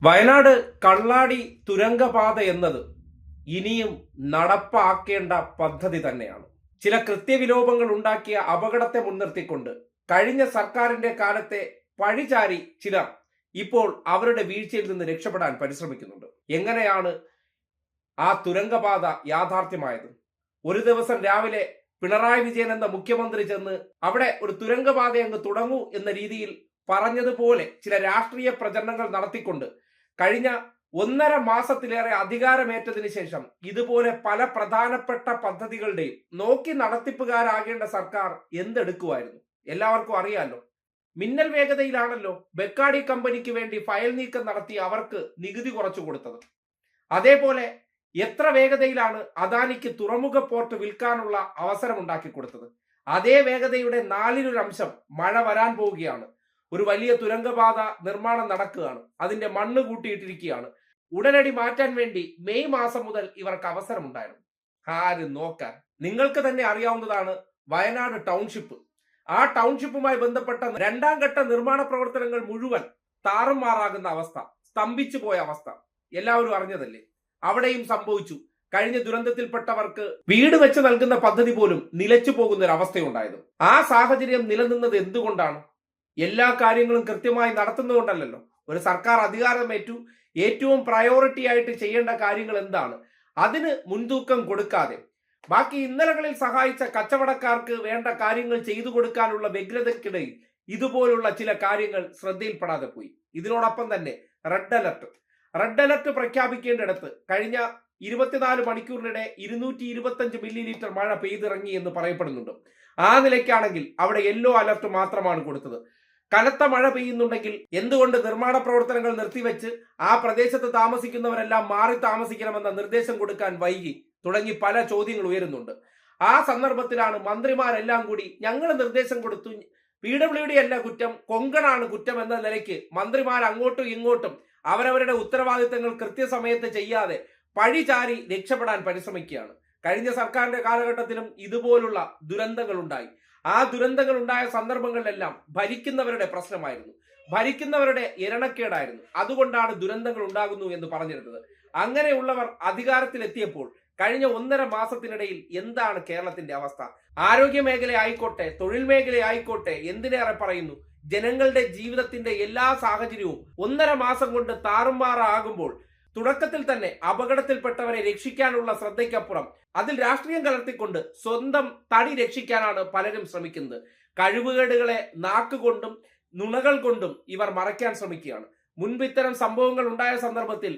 വയനാട് കള്ളാടി തുരങ്കപാത എന്നത് ഇനിയും നടപ്പാക്കേണ്ട പദ്ധതി തന്നെയാണ്. ചില കൃത്യവിലോപങ്ങൾ ഉണ്ടാക്കിയ അപകടത്തെ മുൻനിർത്തിക്കൊണ്ട് കഴിഞ്ഞ സർക്കാരിന്റെ കാലത്തെ പഴിചാരി ചിലർ ഇപ്പോൾ അവരുടെ വീഴ്ചയിൽ നിന്ന് രക്ഷപ്പെടാൻ പരിശ്രമിക്കുന്നുണ്ട്. എങ്ങനെയാണ് ആ തുരങ്കപാത യാഥാർത്ഥ്യമായത്? ഒരു ദിവസം രാവിലെ പിണറായി വിജയൻ എന്ന മുഖ്യമന്ത്രി ചെന്ന് അവിടെ ഒരു തുരങ്കപാത അങ്ങ് തുടങ്ങൂ എന്ന രീതിയിൽ പറഞ്ഞതുപോലെ ചില രാഷ്ട്രീയ പ്രചരണങ്ങൾ നടത്തിക്കൊണ്ട് കഴിഞ്ഞ 1.5 മാസത്തിലേറെ അധികാരമേറ്റതിന് ശേഷം ഇതുപോലെ പല പ്രധാനപ്പെട്ട പദ്ധതികളുടെയും നോക്കി നടത്തിപ്പുകാരാകേണ്ട സർക്കാർ എന്തെടുക്കുമായിരുന്നു? എല്ലാവർക്കും അറിയാലോ. മിന്നൽ വേഗതയിലാണല്ലോ ബെക്കാഡി കമ്പനിക്ക് വേണ്ടി ഫയൽ നീക്കം നടത്തി അവർക്ക് നികുതി കുറച്ചു കൊടുത്തത്. അതേപോലെ എത്ര വേഗതയിലാണ് അദാനിക്ക് തുറമുഖ പോർട്ട് വിൽക്കാനുള്ള അവസരം ഉണ്ടാക്കി കൊടുത്തത്. അതേ വേഗതയുടെ 4-1 മഴ വരാൻ പോവുകയാണ്. ഒരു വലിയ തുരങ്കപാത നിർമ്മാണം നടക്കുകയാണ്. അതിന്റെ മണ്ണ് കൂട്ടിയിട്ടിരിക്കുകയാണ്. ഉടനടി മാറ്റാൻ വേണ്ടി മെയ് മാസം മുതൽ ഇവർക്ക് അവസരമുണ്ടായിരുന്നു. ആരും നോക്കാൻ. നിങ്ങൾക്ക് തന്നെ അറിയാവുന്നതാണ് വയനാട് ടൗൺഷിപ്പ്. ആ ടൗൺഷിപ്പുമായി ബന്ധപ്പെട്ട 2ാം ഘട്ട നിർമ്മാണ പ്രവർത്തനങ്ങൾ മുഴുവൻ താറുമാറാകുന്ന അവസ്ഥ, സ്തംഭിച്ചു പോയ അവസ്ഥ എല്ലാവരും അറിഞ്ഞതല്ലേ. അവിടെയും സംഭവിച്ചു. കഴിഞ്ഞ ദുരന്തത്തിൽപ്പെട്ടവർക്ക് വീട് വെച്ച് നൽകുന്ന പദ്ധതി പോലും നിലച്ചു പോകുന്ന ഒരു അവസ്ഥയുണ്ടായത്. ആ സാഹചര്യം നിലനിന്നത് എന്തുകൊണ്ടാണ്? എല്ലാ കാര്യങ്ങളും കൃത്യമായി നടത്തുന്നതുകൊണ്ടല്ലോ. ഒരു സർക്കാർ അധികാരമേറ്റു, ഏറ്റവും പ്രയോറിറ്റി ആയിട്ട് ചെയ്യേണ്ട കാര്യങ്ങൾ എന്താണ്, അതിന് മുൻതൂക്കം കൊടുക്കാതെ ബാക്കി ഇന്നലകളിൽ സഹായിച്ച കച്ചവടക്കാർക്ക് വേണ്ട കാര്യങ്ങൾ ചെയ്തു കൊടുക്കാനുള്ള വ്യഗ്രതയ്ക്കിടയിൽ ഇതുപോലുള്ള ചില കാര്യങ്ങൾ ശ്രദ്ധയിൽപ്പെടാതെ പോയി. ഇതിനോടൊപ്പം തന്നെ റെഡ് അലർട്ട് പ്രഖ്യാപിക്കേണ്ടിടത്ത് കഴിഞ്ഞ 24 മണിക്കൂറിനിടെ 225 മില്ലി ലിറ്റർ മഴ പെയ്തിറങ്ങി എന്ന് പറയപ്പെടുന്നുണ്ട്. ആ നിലയ്ക്കാണെങ്കിൽ അവിടെ യെല്ലോ അലർട്ട് മാത്രമാണ് കൊടുത്തത്. കനത്ത മഴ പെയ്യുന്നുണ്ടെങ്കിൽ എന്തുകൊണ്ട് നിർമ്മാണ പ്രവർത്തനങ്ങൾ നിർത്തിവെച്ച് ആ പ്രദേശത്ത് താമസിക്കുന്നവരെല്ലാം മാറി താമസിക്കണമെന്ന നിർദ്ദേശം കൊടുക്കാൻ വൈകി തുടങ്ങി പല ചോദ്യങ്ങൾ ഉയരുന്നുണ്ട്. ആ സന്ദർഭത്തിലാണ് മന്ത്രിമാരെല്ലാം കൂടി ഞങ്ങൾ നിർദ്ദേശം കൊടുത്തു, PWD അല്ല കുറ്റം, കൊങ്കണാണ് കുറ്റം എന്ന നിലയ്ക്ക് മന്ത്രിമാർ അങ്ങോട്ടും ഇങ്ങോട്ടും അവരവരുടെ ഉത്തരവാദിത്തങ്ങൾ കൃത്യസമയത്ത് ചെയ്യാതെ പഴിചാരി രക്ഷപ്പെടാൻ പരിശ്രമിക്കുകയാണ്. കഴിഞ്ഞ സർക്കാരിന്റെ കാലഘട്ടത്തിലും ഇതുപോലുള്ള ദുരന്തങ്ങൾ ഉണ്ടായി. ആ ദുരന്തങ്ങൾ ഉണ്ടായ സന്ദർഭങ്ങളിലെല്ലാം ഭരിക്കുന്നവരുടെ പ്രശ്നമായിരുന്നു, ഭരിക്കുന്നവരുടെ ഇരണക്കേടായിരുന്നു. അതുകൊണ്ടാണ് ദുരന്തങ്ങൾ ഉണ്ടാകുന്നു എന്ന് പറഞ്ഞിരുന്നത്. അങ്ങനെയുള്ളവർ അധികാരത്തിലെത്തിയപ്പോൾ കഴിഞ്ഞ 1.5 മാസത്തിനിടയിൽ എന്താണ് കേരളത്തിന്റെ അവസ്ഥ? ആരോഗ്യ മേഖല ആയിക്കോട്ടെ, തൊഴിൽ മേഖല ആയിക്കോട്ടെ, എന്തിനേറെ പറയുന്നു, ജനങ്ങളുടെ ജീവിതത്തിന്റെ എല്ലാ സാഹചര്യവും 1.5 മാസം കൊണ്ട് താറുമാറാകുമ്പോൾ തുടക്കത്തിൽ തന്നെ അപകടത്തിൽപ്പെട്ടവരെ രക്ഷിക്കാനുള്ള ശ്രദ്ധയ്ക്കപ്പുറം അതിൽ രാഷ്ട്രീയം കലർത്തിക്കൊണ്ട് സ്വന്തം തടി രക്ഷിക്കാനാണ് പലരും ശ്രമിക്കുന്നത്. കഴിവുകേടുകളെ നാക്കുകൊണ്ടും നുണകൾ കൊണ്ടും ഇവർ മറയ്ക്കാൻ ശ്രമിക്കുകയാണ്. മുൻപ് ഇത്തരം സംഭവങ്ങൾ ഉണ്ടായ സന്ദർഭത്തിൽ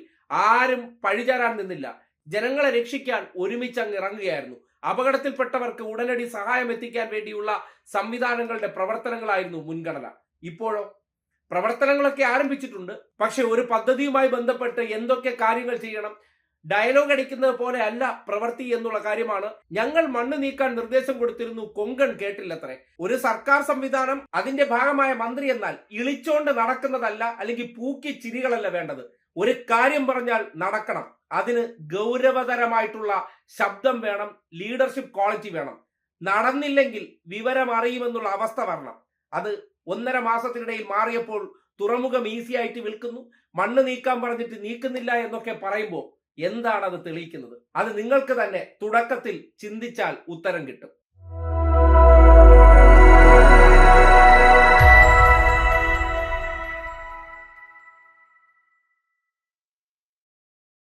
ആരും പഴിചാരാൻ നിന്നില്ല. ജനങ്ങളെ രക്ഷിക്കാൻ ഒരുമിച്ചങ്ങ് ഇറങ്ങുകയായിരുന്നു. അപകടത്തിൽപ്പെട്ടവർക്ക് ഉടനടി സഹായം എത്തിക്കാൻ വേണ്ടിയുള്ള സംവിധാനങ്ങളുടെ പ്രവർത്തനങ്ങളായിരുന്നു മുൻഗണന. ഇപ്പോഴോ പ്രവർത്തനങ്ങളൊക്കെ ആരംഭിച്ചിട്ടുണ്ട്. പക്ഷെ ഒരു പദ്ധതിയുമായി ബന്ധപ്പെട്ട് എന്തൊക്കെ കാര്യങ്ങൾ ചെയ്യണം, ഡയലോഗ് അടിക്കുന്നത് പോലെ അല്ല പ്രവൃത്തി എന്നുള്ള കാര്യമാണ്. ഞങ്ങൾ മണ്ണ് നീക്കാൻ നിർദ്ദേശം കൊടുത്തിരുന്നു, കൊങ്കൺ കേട്ടില്ലത്രേ. ഒരു സർക്കാർ സംവിധാനം, അതിന്റെ ഭാഗമായ മന്ത്രി എന്നാൽ ഇളിച്ചോണ്ട് നടക്കുന്നതല്ല, അല്ലെങ്കിൽ പൂക്കി ചിരികളല്ല വേണ്ടത്. ഒരു കാര്യം പറഞ്ഞാൽ നടക്കണം. അതിന് ഗൗരവതരമായിട്ടുള്ള ശബ്ദം വേണം, ലീഡർഷിപ്പ് ക്വാളിറ്റി വേണം. നടന്നില്ലെങ്കിൽ വിവരം അറിയുമെന്നുള്ള അവസ്ഥ വരണം. അത് 1.5 മാസത്തിനിടയിൽ മാറിയപ്പോൾ തുറമുഖം ഈസി ആയിട്ട് വിൽക്കുന്നു, മണ്ണ് നീക്കാൻ പറഞ്ഞിട്ട് നീക്കുന്നില്ല എന്നൊക്കെ പറയുമ്പോൾ എന്താണ് അത് തെളിയിക്കുന്നത്? അത് നിങ്ങൾക്ക് തന്നെ തുടക്കത്തിൽ ചിന്തിച്ചാൽ ഉത്തരം കിട്ടും.